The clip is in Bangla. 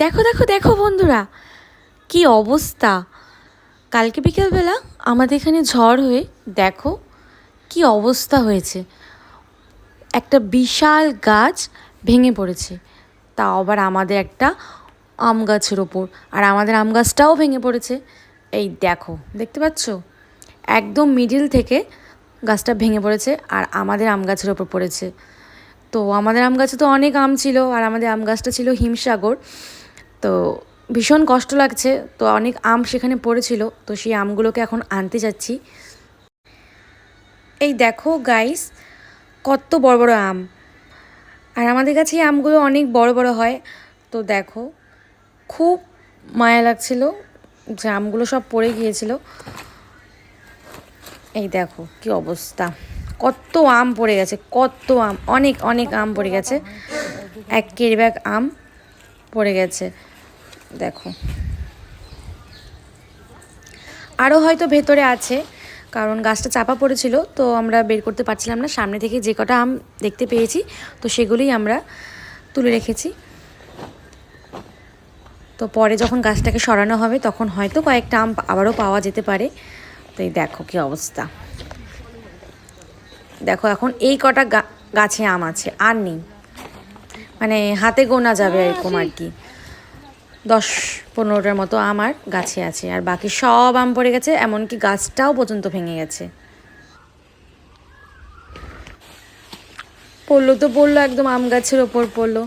দেখো দেখো দেখো বন্ধুরা, কি অবস্থা! কালকে বিকেলবেলা আমাদের এখানে ঝড় হয়ে দেখো কি অবস্থা হয়েছে। একটা বিশাল গাছ ভেঙে পড়েছে, তাও আবার আমাদের একটা আম গাছের ওপর। আর আমাদের আম গাছটাও ভেঙে পড়েছে। এই দেখো, দেখতে পাচ্ছ? একদম মিডিল থেকে গাছটা ভেঙে পড়েছে আর আমাদের আম গাছের ওপর পড়েছে। তো আমাদের আম গাছে তো অনেক আম ছিল, আর আমাদের আম গাছটা ছিল হিমসাগর। তো ভীষণ কষ্ট লাগছে। তো অনেক আম সেখানে পড়েছিল, তো সেই আমগুলোকে এখন আনতে যাচ্ছি। এই দেখো গাইস, কত বড় বড় আম! আর আমাদের কাছে এই আমগুলো অনেক বড় বড় হয়। তো দেখো, খুব মায়া লাগছিল যে আমগুলো সব পড়ে গিয়েছিল। এই দেখো কি অবস্থা, কত আম পড়ে গেছে, কত আম, অনেক অনেক আম পড়ে গেছে। এক কেরি ব্যাগ আম পড়ে গেছে, দেখো। আরও হয়তো ভেতরে আছে, কারণ গাছটা চাপা পড়েছিল, তো আমরা বের করতে পারছিলাম না। সামনে থেকে যে কটা আম দেখতে পেয়েছি, তো সেগুলোই আমরা তুলে রেখেছি। তো পরে যখন গাছটাকে সরানো হবে, তখন হয়তো কয়েকটা আম আবারও পাওয়া যেতে পারে। তো এই দেখো কী অবস্থা। দেখো এখন এই কটা গাছে আম আছে, আর নেই। মানে হাতে গোনা যাবে এরকম আর কি। 10-15টার মতো আম আর গাছে আছে, আর বাকি সব আম পড়ে গেছে, এমনকি গাছটাও পর্যন্ত ভেঙে গেছে। পড়লো তো পড়লো, একদম আম গাছের ওপর পড়লো।